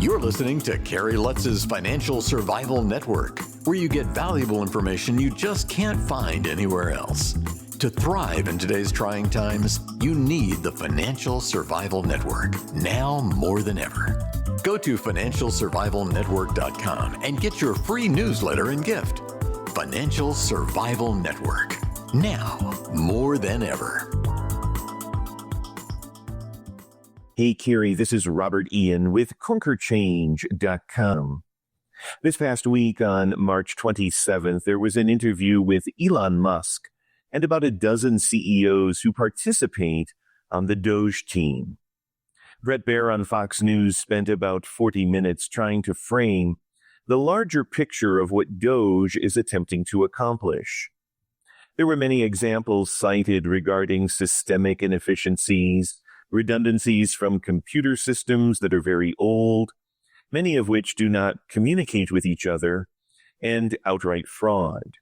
You're listening to Carrie Lutz's Financial Survival Network, where you get valuable information you just can't find anywhere else. To thrive in today's trying times, you need the Financial Survival Network, now more than ever. Go to financialsurvivalnetwork.com and get your free newsletter and gift. Financial Survival Network, now more than ever. Hey, Carrie, this is Robert Ian with ConquerChange.com. This past week on March 27th, there was an interview with Elon Musk and about a dozen CEOs who participate on the DOGE team. Bret Baier on Fox News spent about 40 minutes trying to frame the larger picture of what DOGE is attempting to accomplish. There were many examples cited regarding systemic inefficiencies, redundancies from computer systems that are very old, many of which do not communicate with each other, and outright fraud.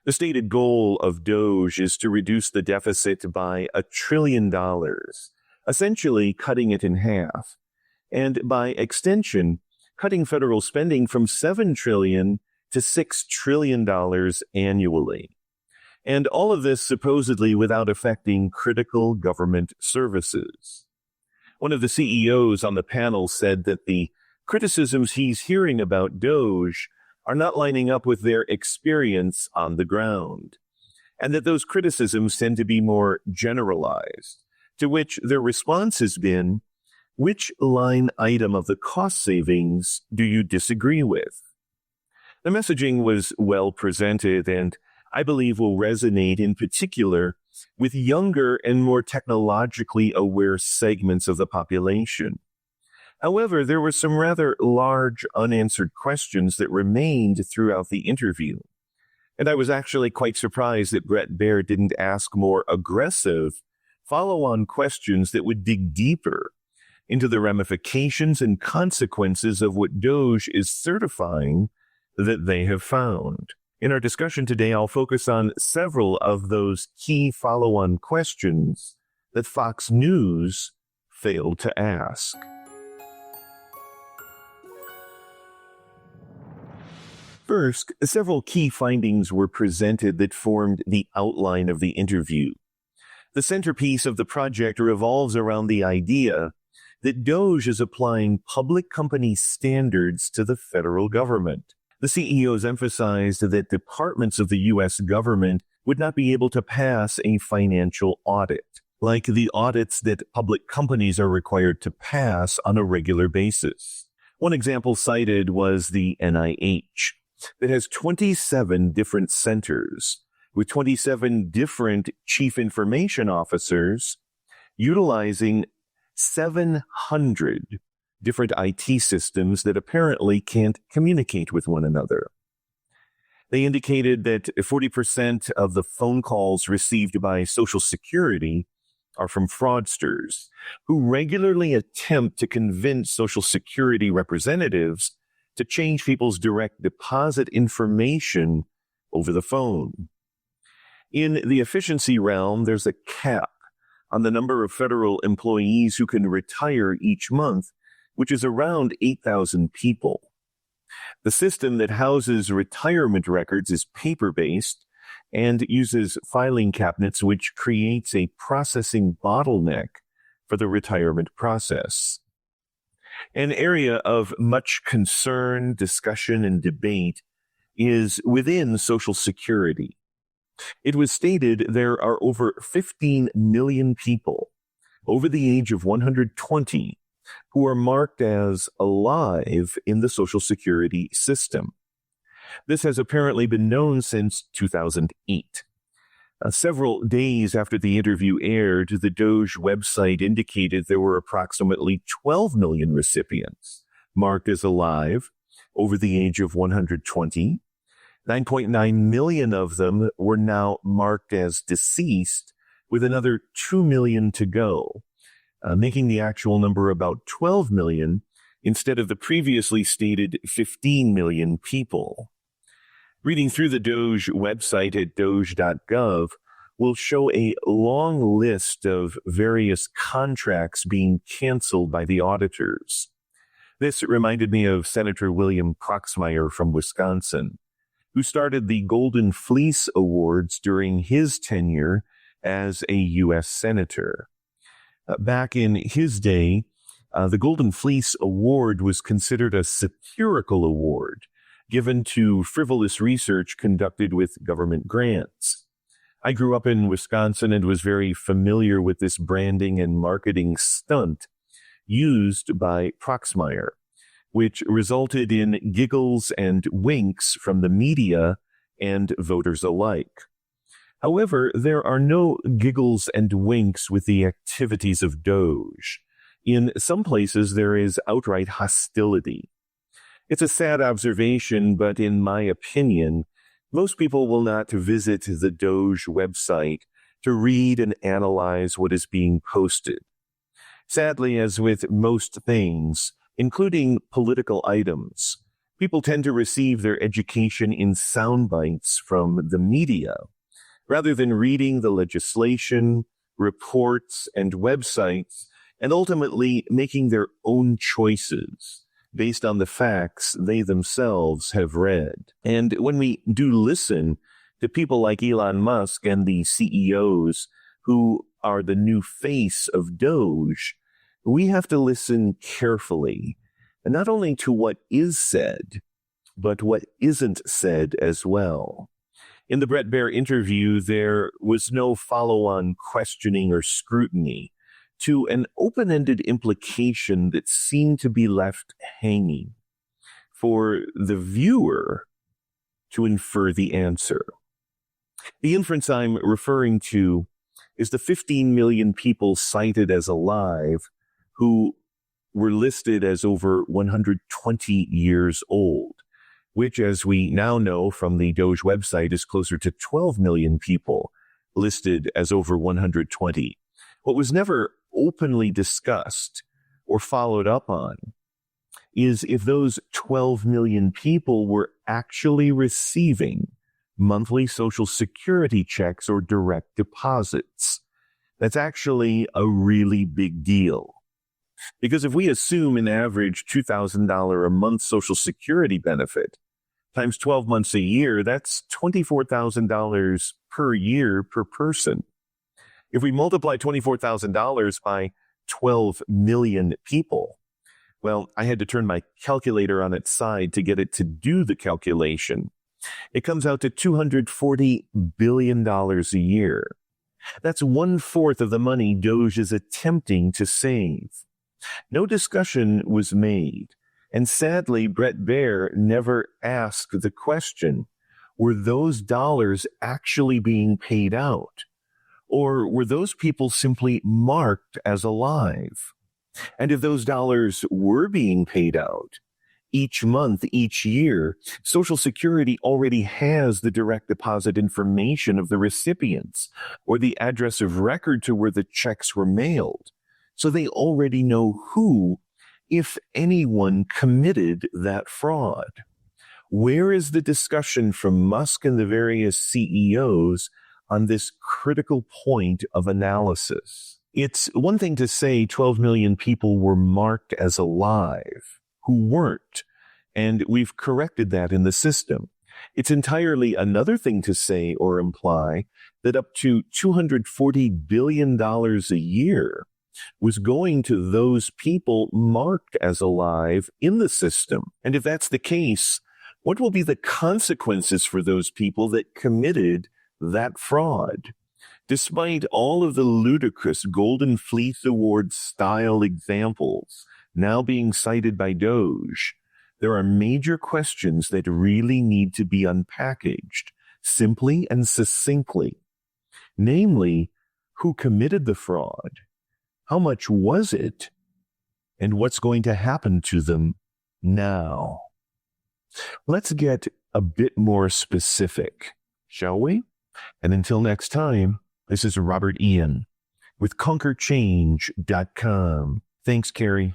The stated goal of DOGE is to reduce the deficit by $1 trillion, essentially cutting it in half, and by extension, cutting federal spending from $7 trillion to $6 trillion annually. And all of this supposedly without affecting critical government services. One of the CEOs on the panel said that the criticisms he's hearing about DOGE are not lining up with their experience on the ground, and that those criticisms tend to be more generalized, to which their response has been, which line item of the cost savings do you disagree with? The messaging was well presented and I believe will resonate in particular with younger and more technologically aware segments of the population. However, there were some rather large unanswered questions that remained throughout the interview. And I was actually quite surprised that Bret Baier didn't ask more aggressive follow-on questions that would dig deeper into the ramifications and consequences of what DOGE is certifying that they have found. In our discussion today, I'll focus on several of those key follow-on questions that Fox News failed to ask. First, several key findings were presented that formed the outline of the interview. The centerpiece of the project revolves around the idea that DOGE is applying public company standards to the federal government. The CEOs emphasized that departments of the U.S. government would not be able to pass a financial audit, like the audits that public companies are required to pass on a regular basis. One example cited was the NIH, that has 27 different centers with 27 different chief information officers utilizing 700 different IT systems that apparently can't communicate with one another. They indicated that 40% of the phone calls received by Social Security are from fraudsters who regularly attempt to convince Social Security representatives to change people's direct deposit information over the phone. In the efficiency realm, there's a cap on the number of federal employees who can retire each month, which is around 8,000 people. The system that houses retirement records is paper-based and uses filing cabinets, which creates a processing bottleneck for the retirement process. An area of much concern, discussion, and debate is within Social Security. It was stated there are over 15 million people over the age of 120 who are marked as alive in the Social Security system. This has apparently been known since 2008. Several days after the interview aired, the DOGE website indicated there were approximately 12 million recipients marked as alive over the age of 120. 9.9 million of them were now marked as deceased, with another 2 million to go, making the actual number about 12 million instead of the previously stated 15 million people. Reading through the DOGE website at doge.gov will show a long list of various contracts being canceled by the auditors. This reminded me of Senator William Proxmire from Wisconsin, who started the Golden Fleece Awards during his tenure as a U.S. Senator. Back in his day, the Golden Fleece Award was considered a satirical award given to frivolous research conducted with government grants. I grew up in Wisconsin and was very familiar with this branding and marketing stunt used by Proxmire, which resulted in giggles and winks from the media and voters alike. However, there are no giggles and winks with the activities of DOGE. In some places, there is outright hostility. It's a sad observation, but in my opinion, most people will not visit the DOGE website to read and analyze what is being posted. Sadly, as with most things, including political items, people tend to receive their education in sound bites from the media, rather than reading the legislation, reports, and websites, and ultimately making their own choices based on the facts they themselves have read. And when we do listen to people like Elon Musk and the CEOs who are the new face of DOGE, we have to listen carefully, and not only to what is said, but what isn't said as well. In the Bret Baier interview, there was no follow-on questioning or scrutiny to an open-ended implication that seemed to be left hanging for the viewer to infer the answer. The inference I'm referring to is the 15 million people cited as alive who were listed as over 120 years old, which, as we now know from the DOGE website, is closer to 12 million people listed as over 120. What was never openly discussed or followed up on is if those 12 million people were actually receiving monthly Social Security checks or direct deposits. That's actually a really big deal. Because if we assume an average $2,000 a month Social Security benefit times 12 months a year, that's $24,000 per year per person. If we multiply $24,000 by 12 million people, well, I had to turn my calculator on its side to get it to do the calculation. It comes out to $240 billion a year. That's 1/4 of the money DOGE is attempting to save. No discussion was made, and sadly, Bret Baier never asked the question, were those dollars actually being paid out? Or were those people simply marked as alive? And if those dollars were being paid out each month, each year, Social Security already has the direct deposit information of the recipients or the address of record to where the checks were mailed. So they already know who, if anyone, committed that fraud. Where is the discussion from Musk and the various CEOs on this critical point of analysis? It's one thing to say 12 million people were marked as alive who weren't, and we've corrected that in the system. It's entirely another thing to say or imply that up to $240 billion a year was going to those people marked as alive in the system. And if that's the case, what will be the consequences for those people that committed that fraud? Despite all of the ludicrous Golden Fleece Award style examples now being cited by DOGE, there are major questions that really need to be unpackaged simply and succinctly. Namely, who committed the fraud? How much was it? And what's going to happen to them now? Let's get a bit more specific, shall we? And until next time, this is Robert Ian with ConquerChange.com. Thanks, Carrie.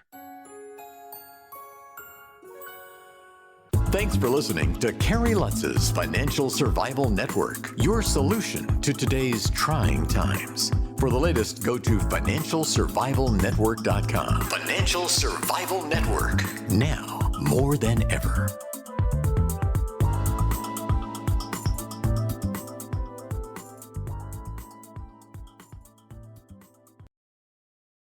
Thanks for listening to Carrie Lutz's Financial Survival Network, your solution to today's trying times. For the latest, go to financialsurvivalnetwork.com. Financial Survival Network, now more than ever.